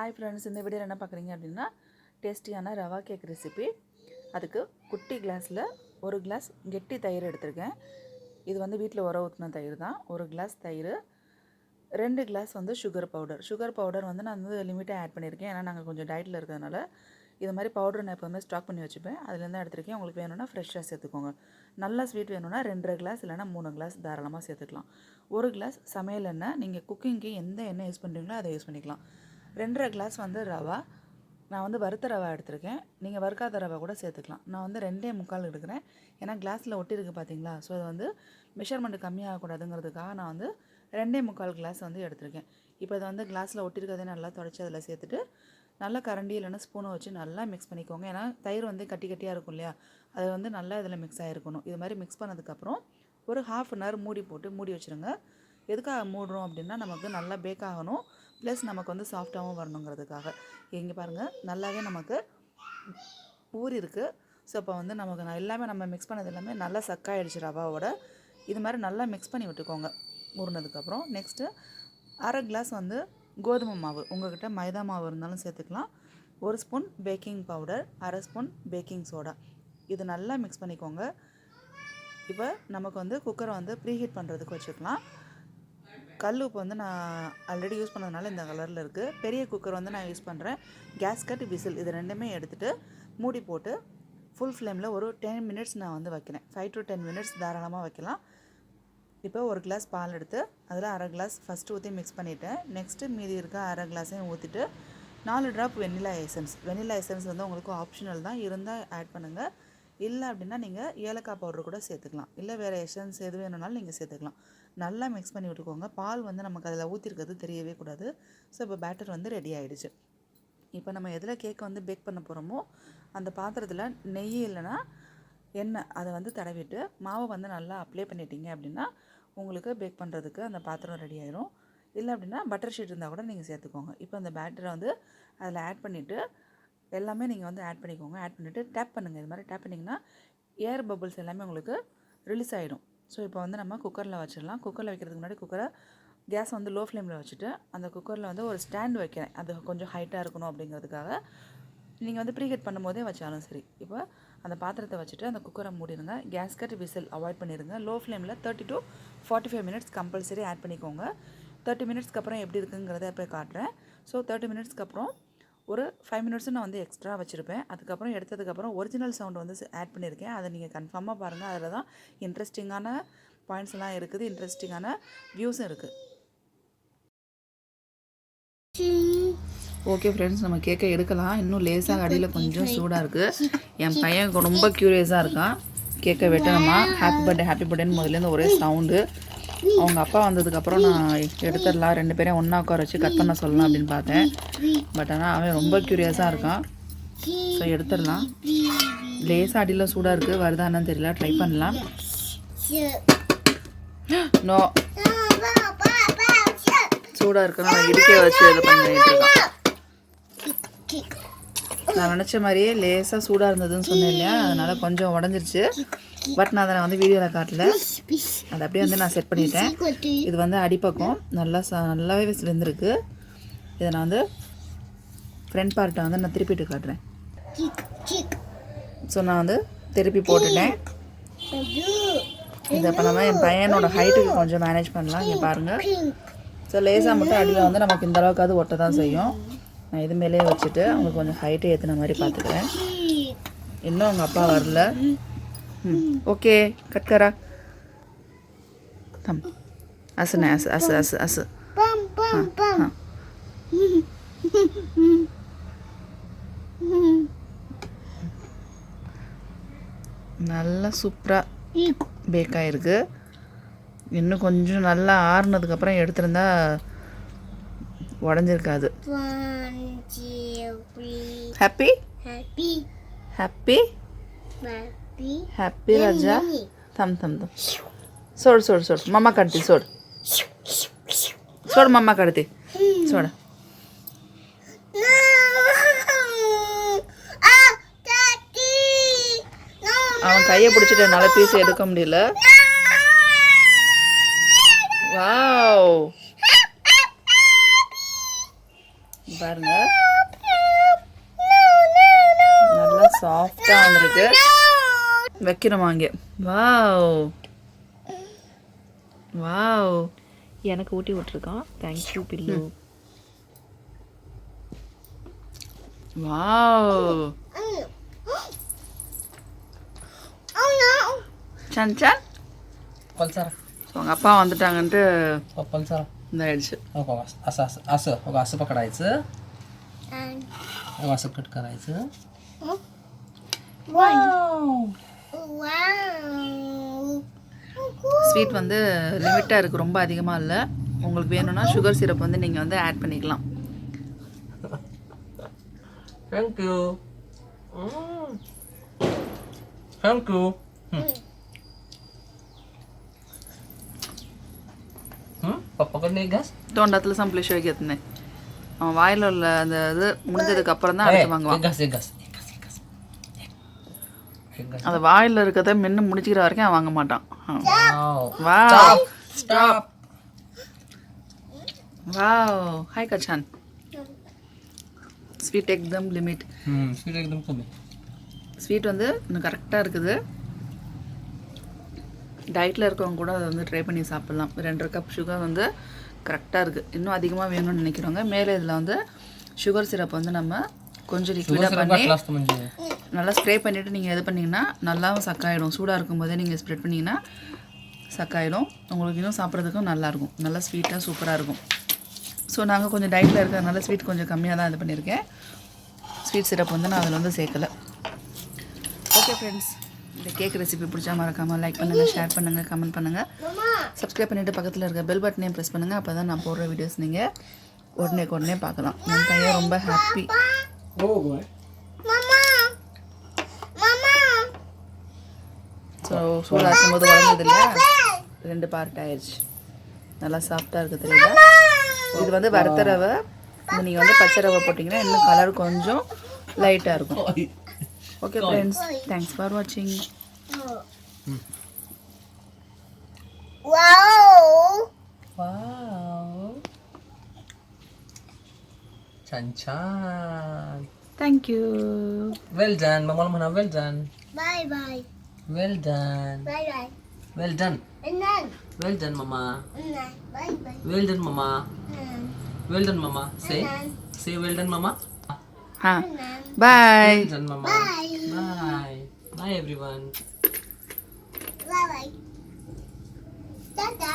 Hi friends, இந்த வீடியோவில் என்ன பார்க்குறீங்க அப்படின்னா டேஸ்டியான ரவா கேக் ரெசிபி. அதுக்கு குட்டி கிளாஸில் ஒரு கிளாஸ் கெட்டி தயிர் எடுத்திருக்கேன். இது வந்து வீட்டில் உர ஊற்றின தயிர் தான். ஒரு கிளாஸ் தயிர், 2 கிளாஸ் வந்து சுகர் பவுடர் வந்து நான் வந்து லிமிட்டாக ஆட் பண்ணியிருக்கேன். ஏன்னா நாங்கள் கொஞ்சம் டயட்டில் இருக்கிறதுனால இது மாதிரி பவுடர் நான் எப்போதுமே ஸ்டாக் பண்ணி வச்சுப்பேன். அதுலேருந்து எடுத்திருக்கேன். உங்களுக்கு வேணும்னா ஃப்ரெஷ்ஷாக சேர்த்துக்கோங்க. நல்லா ஸ்வீட் வேணும்னா 2.5 கிளாஸ் இல்லைனா 3 கிளாஸ் தாராளமாக சேர்த்துக்கலாம். 1 கிளாஸ் சமையல் எண்ணெய், நீங்கள் குக்கிங்க்கு எந்த எண்ணெய் யூஸ் பண்ணுறீங்களோ அதை யூஸ் பண்ணிக்கலாம். 2.5 கிளாஸ் வந்து ரவா, நான் வந்து வறுத்த ரவா எடுத்திருக்கேன். நீங்கள் வறுக்காத ரவா கூட சேர்த்துக்கலாம். நான் வந்து 2.25 எடுக்கிறேன். ஏன்னா கிளாஸில் ஒட்டியிருக்கு பார்த்தீங்களா, ஸோ அது வந்து மெஷர்மெண்ட்டு கம்மியாகக்கூடாதுங்கிறதுக்காக நான் வந்து 2.25 கிளாஸ் வந்து எடுத்திருக்கேன். இப்போ இதை வந்து கிளாஸில் ஒட்டியிருக்கதே நல்லா தொடச்சி அதில் சேர்த்துட்டு நல்லா கரண்டி இல்லைன்னா ஸ்பூனை வச்சு நல்லா மிக்ஸ் பண்ணிக்கோங்க. ஏன்னா தயிர் வந்து கட்டி கட்டியாக இருக்கும் இல்லையா, அது வந்து நல்லா இதில் மிக்ஸ் ஆகிருக்கணும். இது மாதிரி மிக்ஸ் பண்ணதுக்கப்புறம் ஒரு 1/2 hour மூடி போட்டு மூடி வச்சுருங்க. எதுக்காக மூடுறோம் அப்படின்னா நமக்கு நல்லா பேக் ஆகணும், ப்ளஸ் நமக்கு வந்து சாஃப்டாகவும் வரணுங்கிறதுக்காக. இங்கே பாருங்கள், நல்லாவே நமக்கு ஊறி இருக்குது. ஸோ அப்போ வந்து நமக்கு எல்லாமே நம்ம மிக்ஸ் பண்ணது எல்லாமே நல்லா சக்காயிடுச்சு ரவாவோட. இது மாதிரி நல்லா மிக்ஸ் பண்ணி விட்டுக்கோங்க ஊறினதுக்கப்புறம். நெக்ஸ்ட்டு 1/2 கிளாஸ் வந்து கோதுமை மாவு, உங்கள்கிட்ட மைதா மாவு இருந்தாலும் சேர்த்துக்கலாம். 1 spoon baking powder, 1/2 spoon baking soda. இது நல்லா மிக்ஸ் பண்ணிக்கோங்க. இப்போ நமக்கு வந்து குக்கரை வந்து ப்ரீஹீட் பண்ணுறதுக்கு வச்சுக்கலாம். கல் உப்பு வந்து நான் ஆல்ரெடி யூஸ் பண்ணதுனால இந்த கலரில் இருக்குது. பெரிய குக்கர் வந்து நான் யூஸ் பண்ணுறேன். கேஸ்கட், விசில் இது ரெண்டுமே எடுத்துகிட்டு மூடி போட்டு ஃபுல் ஃப்ளேமில் ஒரு 10 minutes நான் வந்து வைக்கிறேன். 5 to 10 minutes தாராளமாக வைக்கலாம். இப்போ 1 கிளாஸ் பால் எடுத்து அதில் 1/2 கிளாஸ் ஃபஸ்ட்டு ஊற்றி மிக்ஸ் பண்ணிவிட்டேன். நெக்ஸ்ட்டு மீதி இருக்க 1/2 கிளாஸையும் ஊற்றிட்டு 4 ட்ராப் வெனிலா எசன்ஸ் வந்து உங்களுக்கு ஆப்ஷனல் தான், இருந்தால் ஆட் பண்ணுங்கள். இல்லை அப்படின்னா நீங்கள் ஏலக்காய் பவுடர் கூட சேர்த்துக்கலாம். இல்லை வேறு எசன்ஸ் எது வேணும்னாலும் நீங்கள் சேர்த்துக்கலாம். நல்லா மிக்ஸ் பண்ணி விட்டுக்கோங்க. பால் வந்து நமக்கு அதில் ஊற்றிருக்கிறது தெரியவே கூடாது. ஸோ இப்போ பேட்டர் வந்து ரெடி ஆகிடுச்சு. இப்போ நம்ம எதில் கேக் வந்து பேக் பண்ண போகிறோமோ அந்த பாத்திரத்தில் நெய் இல்லைன்னா எண்ணெய் அதை வந்து தடவிட்டு மாவை வந்து நல்லா அப்ளை பண்ணிட்டீங்க அப்படின்னா உங்களுக்கு பேக் பண்ணுறதுக்கு அந்த பாத்திரம் ரெடி ஆயிரும். இல்லை அப்படின்னா பட்டர் ஷீட் இருந்தால் கூட நீங்கள் சேர்த்துக்கோங்க. இப்போ அந்த பேட்டரை வந்து அதில் ஆட் பண்ணிவிட்டு எல்லாமே நீங்கள் வந்து ஆட் பண்ணிக்கோங்க. ஆட் பண்ணிவிட்டு டேப் பண்ணுங்கள். இது மாதிரி டேப் பண்ணிங்கன்னா ஏர் பபிள்ஸ் எல்லாமே உங்களுக்கு ரிலீஸ் ஆகிடும். ஸோ இப்போ வந்து நம்ம குக்கரில் வச்சிடலாம். குக்கரில் வைக்கிறதுக்கு முன்னாடி குக்கரை கேஸ் வந்து லோ ஃப்ளேமில் வச்சுட்டு அந்த குக்கரில் வந்து ஒரு ஸ்டாண்ட் வைக்கிறேன். அது கொஞ்சம் ஹைட்டாக இருக்கணும் அப்படிங்கிறதுக்காக. நீங்கள் வந்து ப்ரீஹீட் பண்ணும்போதே வச்சாலும் சரி. இப்போ அந்த பாத்திரத்தை வச்சுட்டு அந்த குக்கரை மூடிடுங்க. கேஸ்கட், விசில் அவாய்ட் பண்ணிடுங்க. லோ ஃப்ளேமில் 30 to 45 minutes கம்பல்சரி ஆட் பண்ணிக்கோங்க. 30 minutesக்கு அப்புறம் எப்படி இருக்குங்கிறத எப்போ காட்டுறேன். ஸோ 30 minutesக்கு அப்புறம் ஒரு 5 minutes நான் வந்து எக்ஸ்ட்ரா வச்சுருப்பேன். அதுக்கப்புறம் எடுத்ததுக்கப்புறம் ஒரிஜினல் சவுண்ட் வந்து ஆட் பண்ணியிருக்கேன். அதை நீங்கள் கன்ஃபார்மாக பாருங்கள். அதில் தான் இன்ட்ரெஸ்டிங்கான பாயிண்ட்ஸ் எல்லாம் இருக்குது, இன்ட்ரெஸ்டிங்கான வியூஸும் இருக்குது. ஓகே ஃப்ரெண்ட்ஸ், நம்ம கேக்கை எடுக்கலாம். இன்னும் லேசாக அடியில் கொஞ்சம் சூடாக இருக்குது. என் பையன் ரொம்ப க்யூரியஸாக இருக்கான். கேக்கை வெட்டணுமா, ஹாப்பி பர்த்டேன்னு முதலேருந்து ஒரே சவுண்டு. அவங்க அப்பா வந்ததுக்கப்புறம் நான் எடுத்துடலாம், 2 பேரையும் ஒன்றா உட்கார வச்சு கட் பண்ண சொல்லலாம் அப்படின்னு பார்த்தேன். பட் ஆனால் அவன் ரொம்ப க்யூரியஸாக இருக்கான். ஸோ எடுத்துடலாம். லேசாக அடியில் சூடாக இருக்குது, வருதான்னு தெரியல, ட்ரை பண்ணலாம். நோ, சூடாக இருக்குன்னா நான் இடுக்கே வச்சு இதை பண்ணிட்டு இருக்கேன். நான் நினச்ச மாதிரியே லேசாக சூடாக இருந்ததுன்னு சொன்னேன் இல்லையா, அதனால் கொஞ்சம் உடஞ்சிருச்சு. பட் நான் அதை வந்து வீடியோவில் காட்டல, அதை அப்படியே வந்து நான் செட் பண்ணிட்டேன். இது வந்து அடிப்பக்கம் நல்லாவே வெந்திருக்கு. இதை நான் வந்து ஃப்ரண்ட் பார்ட்டை வந்து நான் திருப்பிட்டு காட்டுறேன். ஸோ நான் வந்து திருப்பி போட்டுட்டேன். இதை இப்போ நம்ம என் பையனோட ஹைட்டுக்கு கொஞ்சம் மேனேஜ் பண்ணலாம். இங்கே பாருங்கள். ஸோ லேசாக மட்டும் அடியில் வந்து நமக்கு இந்த அளவுக்காவது ஒட்ட தான் செய்யும். நான் இது மேலே வச்சுட்டு அவங்களுக்கு கொஞ்சம் ஹைட்டை ஏற்றின மாதிரி பார்த்துக்கிறேன். இன்னும் அவங்க அப்பா வரல. ओके कट करा थम असं नाही असं असं असं असं हां நல்லா சூப்பராக பேக் ஆகிருக்கு. இன்னும் கொஞ்சம் நல்லா ஆறுனதுக்கப்புறம் எடுத்திருந்தா உடஞ்சிருக்காது. ஹாப்பி ஹாப்பி ஹாப்பி हैप्पी राजा. थम सोड मम्मा काढते. सोड मम्मा काढते. सोड. அவன் கையை பிடிச்சிட்டு என்னால் பீஸ் எடுக்க முடியல. வாவ், பாருங்க நல்லா சாஃப்டாக வந்திருக்கு. வைக்கிறோமா இங்கே? வாவ் வாவ், எனக்கு ஊட்டி விட்டுருக்கான். Thank you Billu. Wow son son Palsara. So உங்கள் அப்பா வந்துட்டாங்கன்ட்டு Palsara. இதாகிடுச்சு. असं पकडायचं, असं कट करायचं. ஸ்வீட் வந்து லிமிட்டாக இருக்குது, ரொம்ப அதிகமாக இல்லை. உங்களுக்கு வேணும்னா சுகர் சிரப் வந்து நீங்கள் வந்து ஆட் பண்ணிக்கலாம். Thank you. Thank you. पकडले घास. தோண்டத்தில் சம்பளேஷ் வைக்கிறதுனே அவன் வாயில் உள்ள அந்த இது முடிஞ்சதுக்கு அப்புறம் தான் அடுத்து வாங்குவான். घास. அந்த வாயில் இருக்கிறத மென்று முடிச்சுக்கிற வரைக்கும் அவன் வாங்க மாட்டான். வா Stop. வாவ், ஹாய் கச்சான். ஸ்வீட் எக்தம் லிமிட். स्वीट एकदम कमी. ஸ்வீட் வந்து இன்னும் கரெக்டாக இருக்குது. டயட்டில் இருக்கவங்க கூட அதை வந்து ட்ரை பண்ணி சாப்பிட்லாம். 2 கப் சுகர் வந்து கரெக்டாக இருக்குது. இன்னும் அதிகமாக வேணும்னு நினைக்கிறவங்க மேலே இதில் வந்து சுகர் சிரப் வந்து நம்ம கொஞ்சம் லிக்விடாக பண்ணி நல்லா ஸ்ப்ரே பண்ணிவிட்டு நீங்கள் இது பண்ணிங்கன்னா நல்லாவும் சக்காயிடும். சூடாக இருக்கும்போதே நீங்கள் ஸ்ப்ரெட் பண்ணிங்கன்னா சக்காயிடும். உங்களுக்கு இன்னும் சாப்பிட்றதுக்கும் நல்லாயிருக்கும், நல்லா ஸ்வீட்டாக சூப்பராக இருக்கும். ஸோ நாங்கள் கொஞ்சம் டயட்டில் இருக்கிறதுனால ஸ்வீட் கொஞ்சம் கம்மியாக தான் இது பண்ணியிருக்கேன். ஸ்வீட் சிரப் வந்து நான் அதில் வந்து சேர்க்கலை. ஓகே ஃப்ரெண்ட்ஸ், இந்த கேக் ரெசிபி பிடிச்சா மறக்காமல் லைக் பண்ணுங்கள், ஷேர் பண்ணுங்கள், கமெண்ட் பண்ணுங்கள், சப்ஸ்கிரைப் பண்ணிவிட்டு பக்கத்தில் இருக்க பெல் பட்டனையும் ப்ரெஸ் பண்ணுங்கள். அப்போ தான் நான் போடுற வீடியோஸ் நீங்கள் உடனே பார்க்கலாம். என் பையன் ரொம்ப ஹாப்பி. ஸோ சூடாக இருக்கும்போது வளர்ந்தது இல்லையா, 2 பார்ட் ஆயிடுச்சு. நல்லா சாஃப்டாக இருக்குது தெரியுதா. இது வந்து வறுத்த ரவை. இது நீங்கள் வந்து பச்சை ரவை போட்டிங்கன்னா இன்னும் கலர் கொஞ்சம் லைட்டாக இருக்கும். Okay friends, thanks for watching. Wow. Chan. Thank you. Well done. Mama mana well done. Bye. Well done. Bye. Well done. And then, Well done, mama. bye. Well done, mama. Well done, mama. Say well done, mama. Bye. Well done, mama. Bye everyone. Bye. Tata.